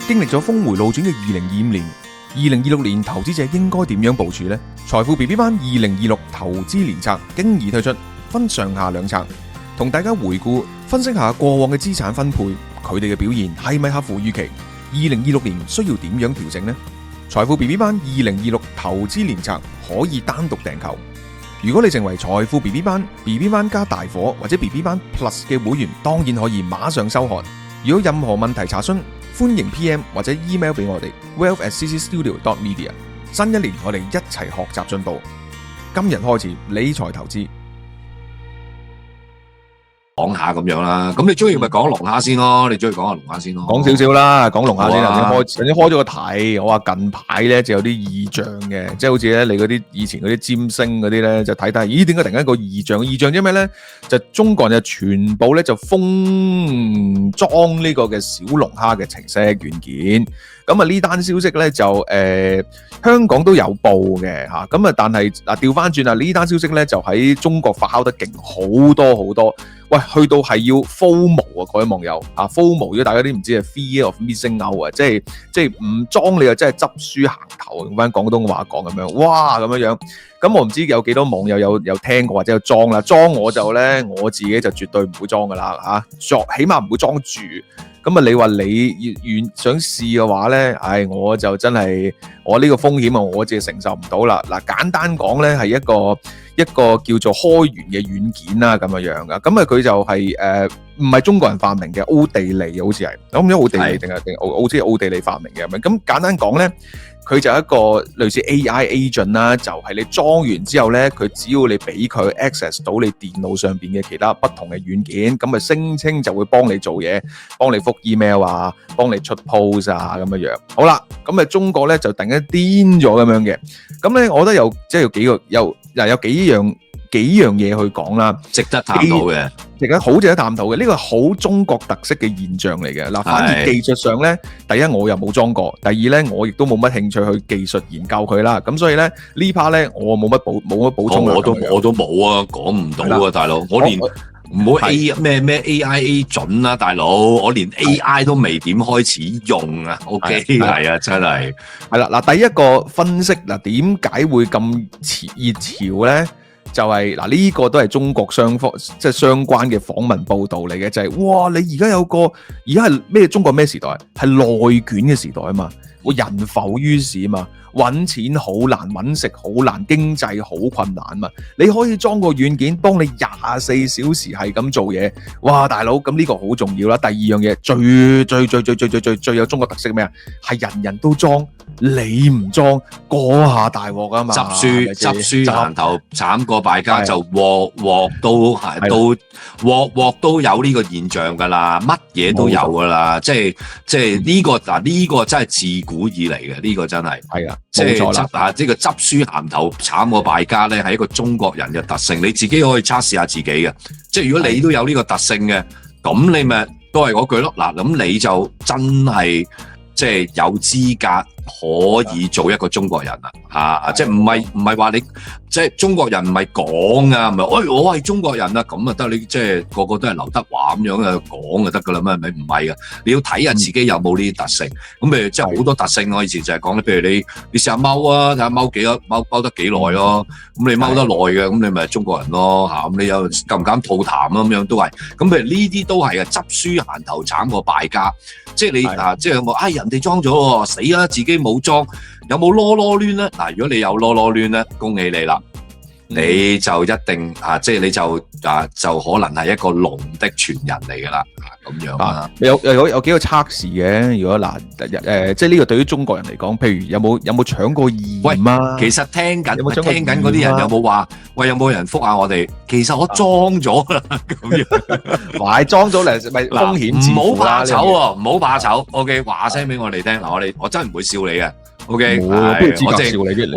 經歷咗峰迴路轉嘅2025年，2026年投資者應該點樣部署呢？財富 BB 班2026投資年策經已推出，分上下兩冊，同大家回顧分析下過往嘅資產分配，佢哋嘅表現係咪合乎預期？2026年需要點樣調整呢？財富 BB 班2026投資年策可以單獨訂購。如果你成為財富 BB 班加大火或者 BB 班 Plus 嘅會員，當然可以馬上收看。如果有任何問題查詢，歡迎 PM 或者 email 俾我哋 wealth@ccstudio.media。新一年我哋一齊學習進步。今日開始理財投資。講下咁樣啦，咁你中意咪講龍蝦先咯？你中意講下龍蝦先咯？講少少啦，講龍蝦先。頭先開咗個題，我話近排咧就有啲異象嘅，即係好似咧你嗰啲以前嗰啲占星嗰啲咧，就睇睇，咦點解突然間個異象？異象即係咩咧？就中國人就全部咧就封裝呢個嘅小龍蝦嘅程式軟件。咁啊呢單消息咧就香港都有報嘅嚇，咁啊但係嗱調翻轉啊呢單消息咧就喺中國發酵得勁好多好多。喂，去到係要 FOMO 啊，各位網友啊 ，FOMO 如果大家都唔知係 Fear of Missing Out 啊，即係唔裝你又真係執輸行頭，用翻廣東話講咁樣，哇咁樣。咁我唔知有幾多網友有聽過或者有裝啦，裝我就咧我自己就絕對唔會裝噶啦嚇，起碼唔會裝住。咁啊，你話你想試嘅話咧，我就真係我呢個風險啊，我自己承受唔到啦。嗱，簡單講咧，係一個叫做開源嘅軟件啦，咁樣噶。咁啊，佢就係唔係中國人發明嘅，奧地利好似係，咁唔知奧地利定好似奧地利發明嘅咁。咁簡單講咧，佢就係一個類似 AI agent 啦，就係你裝完之後咧，佢只要你俾佢 access 到你電腦上邊嘅其他不同嘅軟件，咁啊聲稱就會幫你做嘢，幫你覆 email 啊，幫你出 post 啊咁樣。好啦，咁啊中國咧就突然間癲咗咁樣嘅，咁咧我覺得有幾樣嘢去講啦，值得探討嘅，值得探討嘅，呢個係好中國特色嘅現象嚟嘅。嗱，反而技術上咧，第一我又冇裝過，第二咧我亦都冇乜興趣去技術研究佢啦。咁所以咧呢 part 咧我冇乜補充。我都冇啊，講唔到啊，大佬，我連唔好咩 AI 準啦，大佬，我連 AI 都未點開始用啊。OK， 係啊，真係係啦。嗱，第一個分析嗱，點解會咁熱潮咧？就係嗱，呢個都係中國相關嘅訪問報導嚟嘅，就係哇！你而家係咩？中國咩時代？係內卷嘅時代啊嘛，人浮於事啊嘛，揾錢好難，揾食好難，經濟好困難啊嘛。你可以裝個軟件幫你24小時係咁做嘢，哇！大佬，咁呢個好重要啦。第二樣嘢最有中國特色咩啊？係人人都裝。你唔裝嗰下大鑊啊嘛，執輸行頭慘過敗家，就鑊都有呢個現象㗎啦，乜嘢都有㗎啦，即係呢個呢個真係自古以嚟嘅，呢個真係係啊，即係呢個執輸行頭慘過敗家咧，係一個中國人嘅特性，你自己可以測試下自己嘅，即係如果你都有呢個特性嘅，咁你咪都係嗰句咯，嗱咁你就真係即係有資格可以做一個中國人啦，即係唔係話你即係中國人唔係講啊，唔係我係中國人啊，咁啊得你即係個個都係劉德華咁樣嘅講就得噶啦咩？咪唔係噶，你要睇下自己有冇呢啲特性。咁譬如即係好多特性，我以前就係講咧，譬如你試下踎啊，睇下踎得幾耐咯。咁你踎得耐嘅，咁你咪中國人咯嚇。咁你又敢唔敢吐痰啊？咁樣都係。咁譬如呢啲都係啊，執輸行頭慘過敗家。即係你即係有冇人哋裝咗喎，死啦，自己冇裝，有冇囉囉攣咧？嗱，如果你有囉囉攣咧，恭喜你啦，你就一定即係你就可能係一個龍的傳人嚟㗎啦，咁樣啊。有幾個測試嘅，如果即係呢個對於中國人嚟講，譬如有冇搶過鹽啊？其實聽緊嗰啲人有冇話，喂有冇人覆下我哋？其實我裝咗啦，咁樣，話裝咗嚟咪風險自負啦。唔好怕醜喎，唔好怕醜。OK， 話聲俾我哋聽嗱，我真係唔會笑你嘅。OK， 我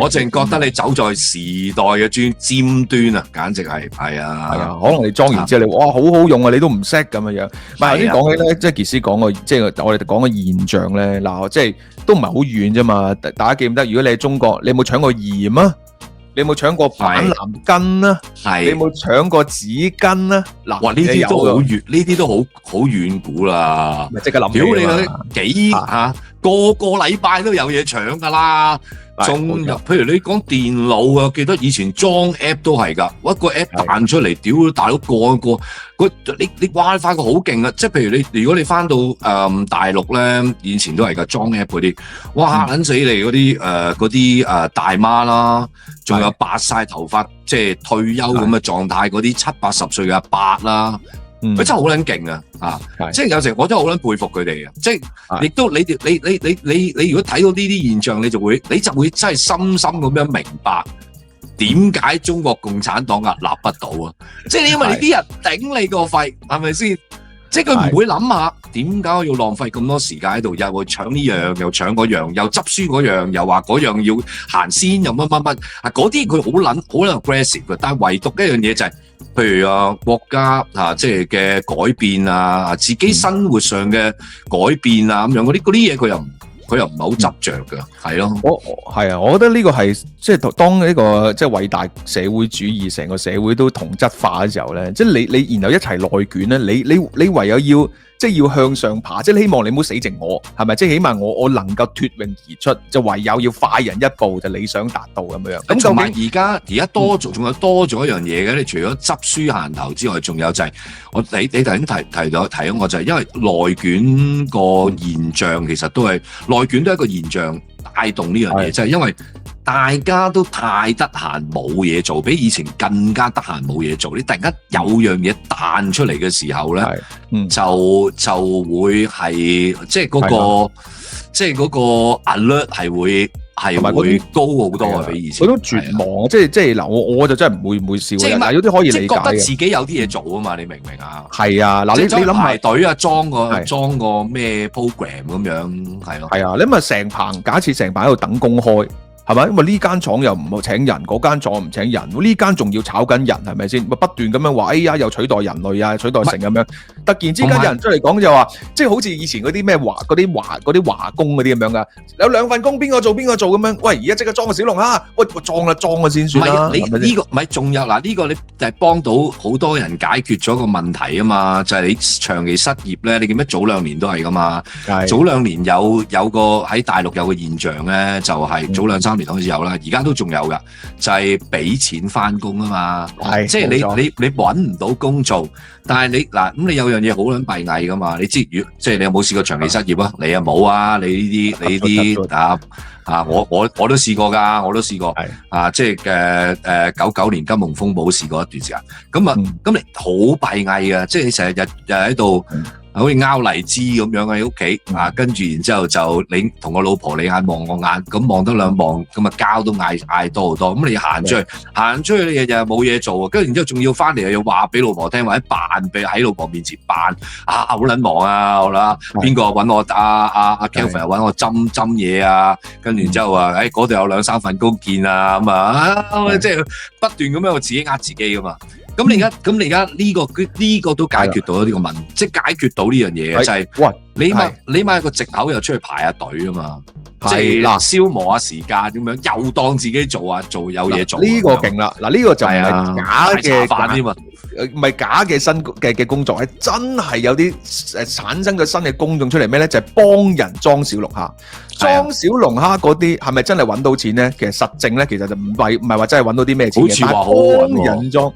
淨覺得你走在時代嘅尖端啊，簡直係啊，可能你裝完之後你哇好好用啊，你都唔識咁樣。唔係頭先講起咧，即係傑斯講個即係我哋講嘅現象咧，嗱即係都唔係好遠啫嘛。大家記唔得？如果你喺中國，你有冇搶過鹽啊？你有冇搶過板藍根啊？你有冇搶過紙巾啊？嗱，哇！呢啲都好遠，呢啲都好遠古啦。咪即刻諗起屌你嗰啲個個禮拜都有嘢搶㗎啦。仲有譬如你講電腦啊，記得以前裝 app 都係㗎，一個 app 彈出嚟，屌大佬你 WiFi 個好勁啊！即係譬如如果你翻到大陸咧，以前都係㗎，裝 app 嗰啲，哇嚇撚死你嗰啲大媽啦，仲有白晒頭髮，即係退休咁嘅狀態嗰啲70-80歲嘅阿伯啦。佢真係好撚勁啊！即係有時我真係好撚佩服佢哋啊！即係亦都你如果睇到呢啲現象，你就會真係深深咁樣明白點解中國共產黨屹立不倒啊！即係因為你啲人頂你個肺，係咪先？即係佢唔會諗下點解我要浪費咁多時間喺度，又會搶呢樣，又搶嗰樣，又執輸嗰樣，又話嗰樣要行先，又乜啊！嗰啲佢好撚 aggressive 嘅，但係唯獨一樣嘢就係。譬如國家即係嘅改變啊，自己生活上嘅改變啊咁樣嗰啲嘢，佢又唔係好執着㗎，係咯。我覺得呢個係即係當呢個即係偉大社會主義成個社會都同質化嘅時候咧，即係你然後一齊內卷咧，你唯有要向上爬，即係希望你唔好死剩我，係咪？即係起碼我能夠脫穎而出，就唯有要快人一步，就理想達到咁樣。咁同埋而家仲有多咗一樣嘢嘅，你除咗執輸行頭之外，仲有就係你頭先提咗我就係因為內卷個現象，其實都係內卷都係一個現象帶動呢樣嘢，就係因為大家都太得閒冇嘢做，比以前更加得閒冇嘢做。你突然間有樣嘢彈出嚟嘅時候咧，就會係即係嗰個 alert 係會高好多啊！比以前。嗰種絕望，即係嗱，我就真係唔會笑嘅。嗱，有啲可以理解嘅。即係覺得自己有啲嘢做啊嘛，你明唔明啊？係啊，嗱，你諗排隊啊，裝個咩 program 咁樣，係咯。係啊，你諗下假設成棚喺度等公開。係咪？因為呢間廠又唔請人，嗰間廠唔請人，呢間仲要炒緊人，係咪先？不斷咁樣話，哎呀，又取代人類啊，取代成咁樣。突然之間有人出嚟講就話，即係好似以前嗰啲咩嗰啲華工嗰啲咁樣噶，有兩份工，邊個做咁樣？喂，而家即刻裝個小龍蝦，喂，裝咗先算啦。唔係你呢個，唔係仲有嗱呢個你就係幫到好多人解決咗個問題啊嘛，就係你長期失業咧，你記唔記得早2年都係噶嘛？早2年有個喺大陸有個現象咧，就係早2-3年開始有啦，而家都仲有噶，就係俾錢翻工啊嘛，即係你揾唔到工做，但係咁你有樣嘢好撚閉翳噶嘛，你知即係你有冇試過長期失業啊？你又冇啊？你呢啲我都試過㗎，我都試過即係99年金融風暴試過一段時間，咁你好閉翳嘅，即係你成日喺度。好似拗荔枝咁樣喺屋企跟住然之後就你同個老婆你眼望我眼，咁望得兩望，咁啊交都嗌多好多。咁你行出去你日日冇嘢做，跟住然之後仲要翻嚟又要話俾老婆聽，或者喺老婆面前扮好撚忙啊，好啦，邊個揾我阿 Kelvin 又揾我針嘢啊，跟住然之後嗰度有2-3份工見啊，咁即係不斷咁樣我自己呃自己噶嘛。咁你而家呢個都解決到呢個問題，即係解決到呢樣嘢就係，你買個藉口又出去排下隊啊嘛，即係消磨下時間咁樣，又當自己做有嘢做。呢個勁啦，嗱呢個就唔係假嘅飯添嘛，唔係假嘅新嘅工作，係真係有啲產生咗新嘅工種出嚟咩咧？就係幫人裝小龍蝦。裝小龍蝦嗰啲係咪真係揾到錢咧？其實實證咧，其實就唔係話真係揾到啲咩錢嘅。好似話好揾人裝，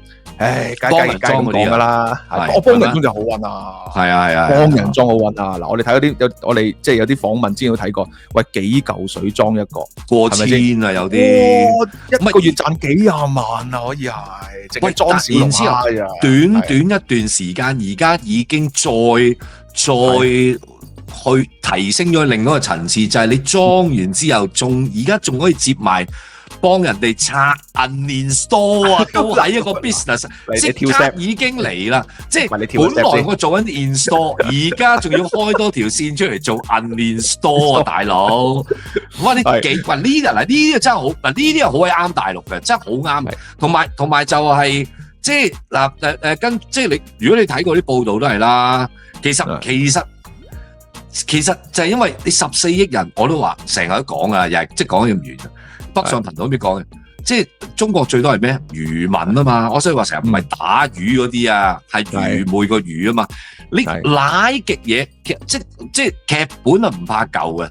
幫人裝嗰啲㗎啦。我幫人裝就好揾啊。係啊，幫人裝好揾啊。嗱，我哋睇嗰啲我哋即係有啲訪問之前都睇過，喂幾嚿水裝一個過千啊，有啲一個月賺幾廿萬啊，可以係。喂，裝小龍蝦啊！短一段時間，而家已經再去提升咗另一個層次，就係你裝完之後，而家仲可以接埋幫人哋拆 uninstall 啊，都係一個 business， 即刻已經嚟啦。即係本來我做緊 install， 而家仲要開多條線出嚟做 uninstall 啊，大佬！哇，你幾呢啲真係好，呢啲係好鬼啱大陸嘅，真係好啱。同埋就係即係即係你，如果你睇過啲報道都係啦，其實就係因為你14億人，我都話成日都講啊，又係即係講咁遠。北上頻道邊講嘅，即係中國最多係咩？漁民啊嘛，我所以話成日唔係打魚嗰啲啊，係愚昧個魚啊嘛。你賴極嘢，即係劇本啊唔怕舊嘅，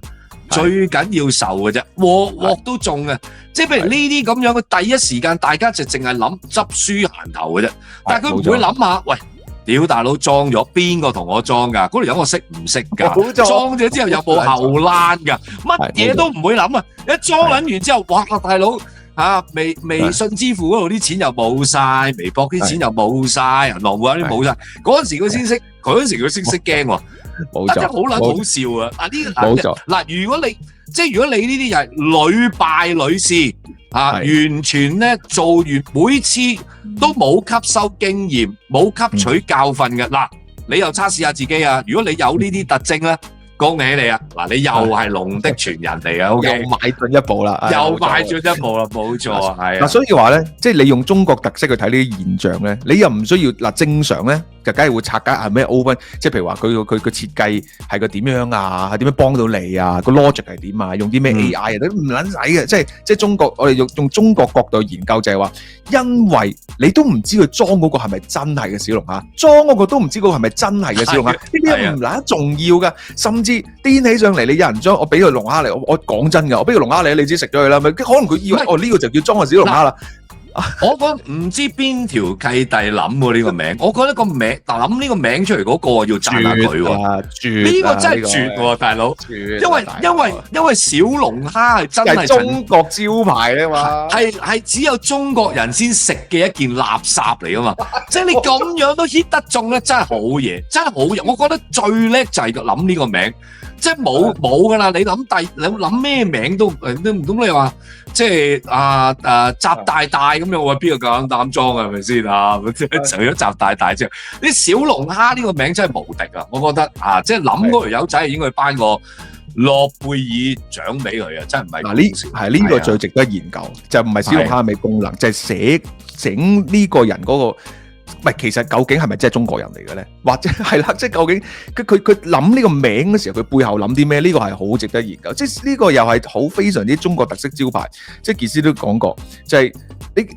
最緊要受嘅啫，鑊都中嘅。即係譬如呢啲咁樣嘅第一時間，大家就淨係諗執輸行頭嘅啫。但係佢唔會諗下，喂，屌大佬裝咗邊個同我裝㗎？嗰條友我識唔識㗎？裝咗之後有冇後欄㗎？乜嘢都唔會諗啊！一裝撚完之後，哇，大佬嚇微信支付嗰度啲錢又冇晒，微博啲錢又冇晒，銀行戶口啲冇晒。嗰陣時佢先識，佢先識驚喎。冇錯，好撚好笑啊！冇錯。嗱，如果你呢啲人係屢敗屢試啊，完全咧做完每次都冇吸收經驗，冇吸取教訓嘅，嗱，你又測試下自己啊！如果你有呢啲特徵咧，恭喜你啊！嗱，你又係龍的傳人嚟嘅，OK，又邁進一步啦，又邁進一步啦，冇錯啊，係啊。嗱，所以話咧，即係你用中國特色去睇呢啲現象咧，你又唔需要嗱，正常咧。就梗係會拆解係咩 open， 即係譬如話佢個設計係個點樣啊，係點樣幫到你啊，個 logic 係點啊，用啲咩 AI 啊，都唔撚使嘅，即係中國我哋用中國角度研究就係話，因為你都唔知佢裝嗰個係咪真係嘅小龍蝦，裝嗰個都唔知嗰個係咪真係嘅小龍蝦，呢啲唔撚重要噶，甚至癲起上嚟，你有人裝我俾個龍蝦嚟，我講真㗎，我俾個龍蝦你，你知食咗佢啦，咪可能佢以為呢個就叫裝個小龍蝦啦。我覺得唔知邊條契弟諗喎呢個名，我覺得個名諗呢個名出嚟嗰個要讚下佢喎，呢個真係絕喎，大佬，因為小龍蝦係真係中國招牌啊嘛，係只有中國人先食嘅一件垃圾嚟啊嘛，即係你咁樣都 hit 得中咧，真係好嘢，真係好嘢，我覺得最叻就係諗呢個名。即係冇噶啦，你諗咩名都唔通你話即係習大大咁樣，我邊個夠膽裝啊？係咪先啊？除咗習大大之外，啲小龍蝦呢個名真係無敵啊！我覺得即係諗嗰條友仔應該頒個諾貝爾獎俾佢啊！真係唔係嗱呢個最值得研究，就唔係小龍蝦嘅功能，就係整呢個人嗰個。唔係，其實究竟係咪真係中國人嚟嘅咧？或者係啦，即係究竟佢諗呢個名嘅時候，佢背後諗啲咩？呢個係好值得研究。即係呢個又係好非常之中國特色招牌。即係傑斯都講過，就係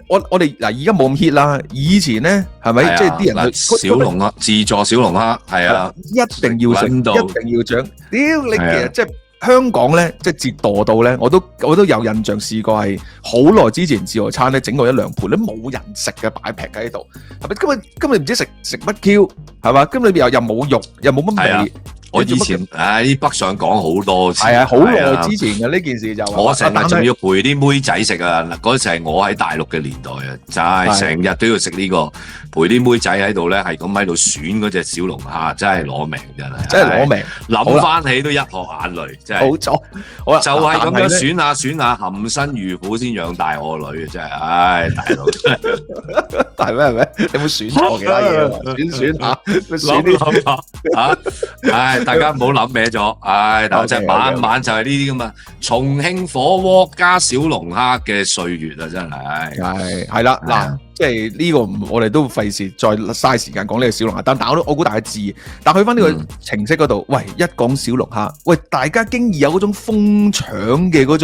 我哋嗱而家冇咁 hit 啦。以前咧係咪？即係啲人小龍蝦自助小龍蝦係啊，一定要食，一定要獎。屌你其實即係。香港咧，即係折墮到咧，我都有印象試過係好耐之前自助餐咧整過一兩盤都冇人食嘅，擺劈喺度，係咪？今日唔知食乜 Q 係嘛？今日又冇肉，又冇乜味。我以前北上港好多次，係啊，好耐之前嘅呢件事就我成日仲要陪啲妹仔食啊！嗰時係我喺大陸嘅年代啊，就係成日都要食呢個，陪啲妹仔喺度咧，係咁喺度選嗰隻小龍蝦，真係攞命真係攞命！諗翻起都一河眼淚，真係冇錯。好啦，就係咁樣選下，含辛茹苦先養大我女啊！真係，唉，大佬，係咩？你有冇選錯其他嘢？選下，選啲嚇，唉。大家唔好諗歪咗，但係真係晚晚就係呢啲咁啊！重慶火鍋加小龍蝦嘅歲月啊，真係係啦嗱，即係呢個我哋都費事再嘥時間講呢個小龍蝦，但我估大家知，但去翻呢個程式嗰度，喂，一講小龍蝦，喂，大家經已有嗰種瘋搶嘅嗰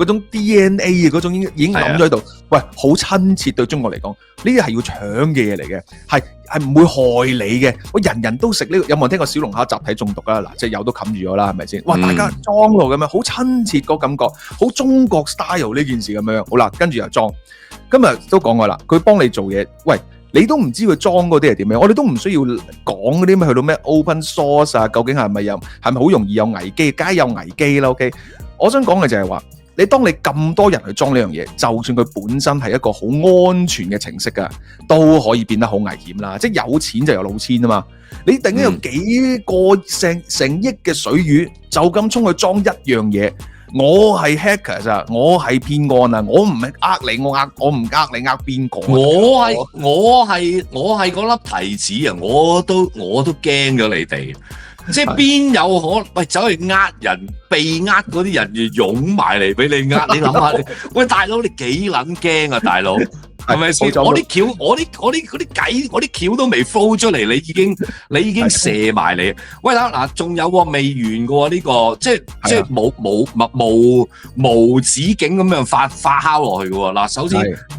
種 DNA 嘅嗰種已經諗咗喺度，喂，好親切對中國嚟講，呢啲係要搶嘅嘢嚟嘅，係唔會害你嘅，我人人都食呢個，有冇人聽過小龍蝦集體中毒啊？嗱，即係有都冚住咗啦，係咪先？哇，大家裝落咁樣，好親切個感覺，好中國 style 呢件事咁樣，好啦，跟住又裝。今日都講過啦，佢幫你做嘢，喂，你都唔知佢裝嗰啲係點樣，我哋都唔需要講嗰啲咩去到咩 open source 啊，究竟係咪好容易有危機？梗係有危機啦 ，OK。我想講嘅就係話，當你咁多人去裝呢樣嘢，就算佢本身係一個好安全嘅程式啊，都可以變得好危險啦。即係有錢就有老千啊嘛，你突然間有幾個成億嘅水魚，就咁衝去裝一樣嘢。我係 hacker 啊，我係騙案啊，我唔係呃你，我唔呃你，呃邊個？我係嗰粒提子啊，我都驚咗你哋，即係邊有可喂走去呃人，被呃嗰啲人要湧埋嚟俾你呃，你諗下，喂大佬你幾撚驚啊，大佬？係咪先？我啲橋，我啲計，我啲橋都未 flow 出嚟，你已經射埋你。喂，嗱，仲有喎，未完嘅喎呢個，即係無止境咁樣發酵落去嘅喎。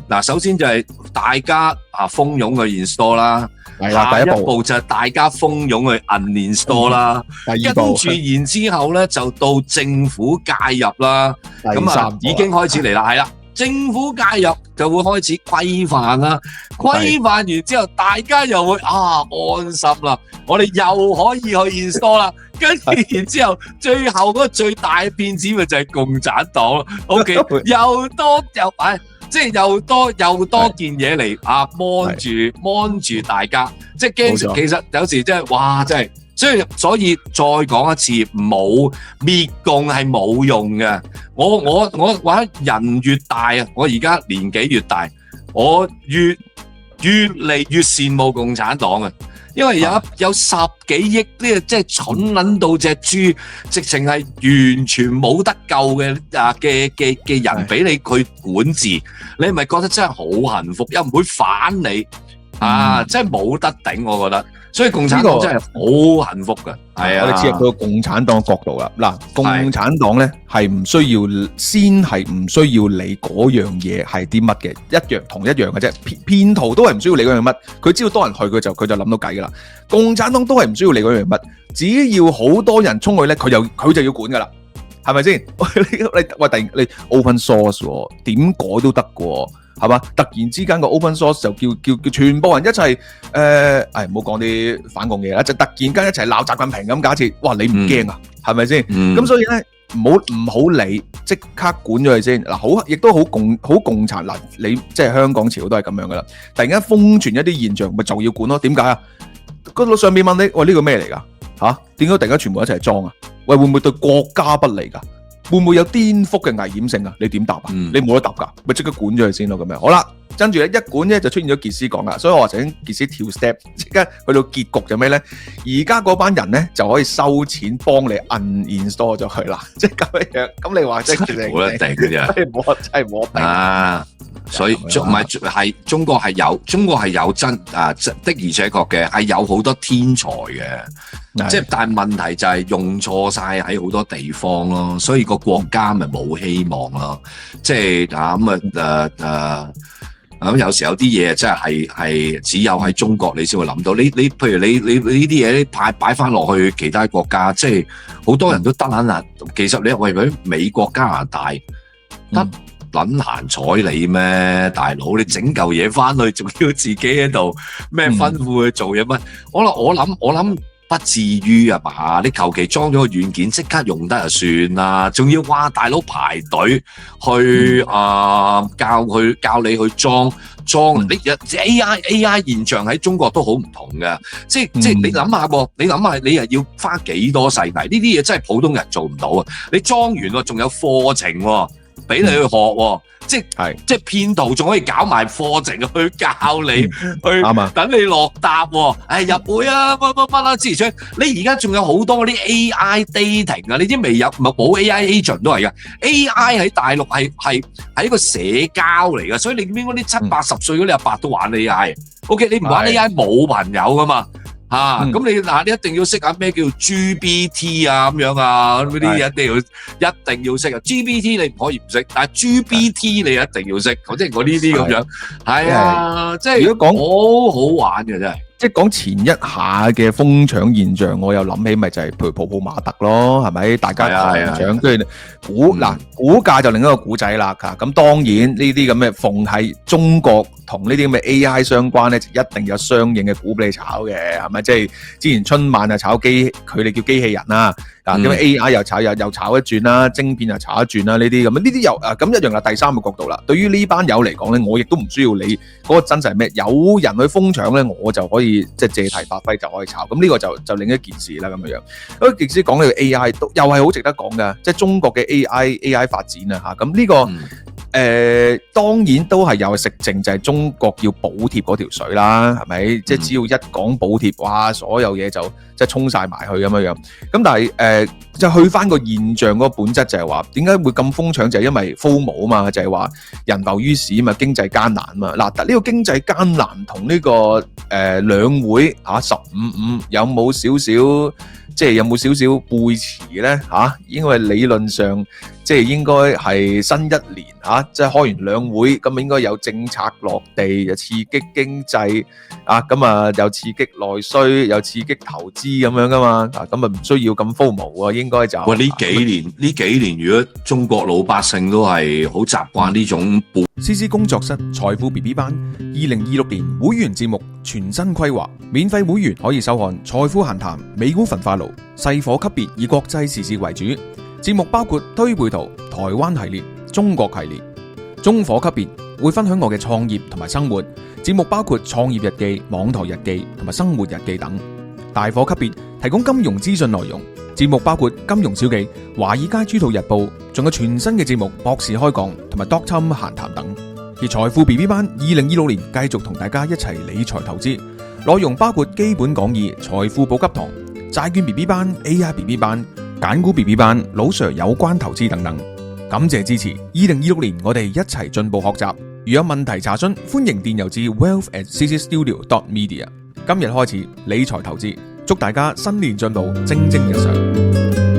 嗱，首先就係大家蜂擁去 install 啦。係啦，下第一步就係大家蜂擁去 uninstall 啦，第二步跟住然之後咧就到政府介入啦，咁啊已經開始嚟啦，係啦。政府介入就會開始規範啦，規範完之後，大家又會安心啦，我哋又可以去 install 啦，跟住然之後，最後嗰個最大嘅騙子咪就係共產黨咯。OK， 又多即係又多件嘢嚟mon住大家，即係驚。其實有時真係哇，真係。所以再講一次，冇滅共係冇用嘅。我話人越大啊，我而家年紀越大，我越嚟越羨慕共產黨啊！因為有10幾億呢個即係蠢撚到隻豬，直情係完全冇得救嘅人俾你去管治，你係咪覺得真係好幸福？又唔會反你真係冇得頂，我覺得。所以共產黨真係好幸福㗎，係啊！我哋切入到共產黨角度啦。嗱，共產黨咧係唔需要理嗰樣嘢係啲乜嘅，同一樣嘅啫。騙徒都係唔需要理嗰樣乜，佢只要多人去佢就諗到計㗎啦。共產黨都係唔需要理嗰樣乜，只要好多人衝去咧，佢就要管㗎啦，係咪先？你 open source 點改都得㗎。係嘛？突然之間個 open source 就叫全部人一齊唔好講啲反共嘢啦，就突然間一齊鬧習近平咁假設，哇！你唔驚啊？係咪先？咁所以咧，唔好理，即刻管咗佢先。嗱，亦都好共產嗱，你即係香港潮都係咁樣噶啦。突然間瘋傳一啲現象，咪就要管咯？點解啊？嗰度上面問你，喂，呢個咩嚟㗎？嚇？點解突然間全部一齊裝啊？喂，會唔會對國家不利㗎？會唔會有顛覆嘅危險性啊？你點答啊？你冇得答㗎，咪即刻管咗佢先咯咁樣。好啦，跟住咧一管咧就出現咗傑斯講啦，所以我話請傑斯跳 step， 即刻去到結局就咩咧？而家嗰班人咧就可以收錢幫你 uninstall 咗佢啦，即係咁樣。咁你話即係其實冇得頂嘅啫，真係冇得頂啊！所以中國係有真的而且確嘅係有好多天才嘅。即係，但係問題就係用錯晒喺好多地方咯，所以個國家咪冇希望咯。即係咁有時有啲嘢真係只有喺中國你先會諗到。你譬如你呢啲嘢擺翻落去其他國家，即係好多人都得撚啦。其實你為佢美國加拿大得撚閒睬你咩？大佬，你整嚿嘢翻去，仲要自己喺度咩吩咐去做嘢乜？我諗。不至於啊吧？你求其裝咗個軟件，即刻用得就算啦。仲要大佬排隊去教你去裝。你 AI 現象喺中國都好唔同嘅，即係你諗下喎，你又要花幾多細泥？呢啲嘢真係普通人做唔到啊！你裝完喎，仲有課程喎，俾你去學喎。即係騙徒仲可以搞埋課程去教你，去等你落答喎。入會啊，乜啦之類。你而家仲有好多嗰啲 AI dating 啊，你知未有？冇 AI agent 都係噶。AI 喺大陸係一個社交嚟噶，所以你邊嗰啲70-80歲嗰啲阿伯都玩 AI。OK， 你唔玩 AI 冇朋友噶嘛。咁你一定要識下咩叫 GPT 啊咁樣啊，嗰啲一定要識啊。GPT 你唔可以唔識，但係 GPT 你一定要識，即係我呢啲咁樣，係啊，即係如果講好好玩嘅真係。即係講前一下嘅瘋搶現象，我又諗起咪就係譬如泡泡瑪特咯，係咪？大家狂搶，跟住股價就另一個古仔啦。咁當然呢啲咁嘅逢係中國同呢啲咁嘅 AI 相關咧，就一定有相應嘅股俾你炒嘅，係咪？即係之前春晚啊炒佢哋叫機器人啦，咁 AI 又炒一轉啦，晶片又炒一轉啦，呢啲咁，呢啲又咁一樣啦。第三個角度啦，對於呢班友嚟講咧，我亦都唔需要理嗰個真實係咩，有人去瘋搶咧，我就可以。即係借題發揮就可以炒，咁呢個就另一件事啦咁樣。咁傑斯講呢個 AI 都又係好值得講㗎，即係中國嘅 AI 發展啊嚇。咁呢個當然都係有食剩，就係中國要補貼嗰條水啦，係咪？即係只要一講補貼，哇，所有嘢就即係衝晒埋去咁樣。咁但係就去翻個現象嗰個本質就係話，點解會咁瘋搶？就係因為 FOMO 啊嘛，就係話人浮於事啊嘛，經濟艱難啊嘛。嗱，但呢個經濟艱難同呢個兩會15.5有冇少少背馳咧嚇？因為理論上即係應該係新一年啊，即係開完兩會，咁應該有政策落地，又刺激經濟啊，咁啊又刺激內需，又刺激投資咁樣噶嘛，啊咁啊唔需要咁 FOMO啊，應該就喂，呢幾年如果中國老百姓都係好習慣呢種CC 工作室財富 BB 班2026年會員節目全新規劃，免費會員可以收看財富閒談、美股焚化爐、細火級別以國際時事為主，節目包括推背圖、台灣系列、中國系列。中火級別會分享我嘅創業同埋生活，節目包括創業日記、網台日記同埋生活日記等。大火級別提供金融資訊內容，節目包括金融小記、華爾街豬肚日報，仲有全新嘅節目博士開講同埋 Doctor 閒談等。而財富 BB 班2026年繼續同大家一齊理財投資，內容包括基本講義、財富補給堂、債券 BB 班、AI BB 班、揀股 BB 班、老 Sir 有關投資等等。感謝支持，2026年我哋一齊進步學習。如有問題查詢，歡迎電郵至 wealth@ccstudio.media。今日開始理財投資，祝大家新年進步，蒸蒸日上。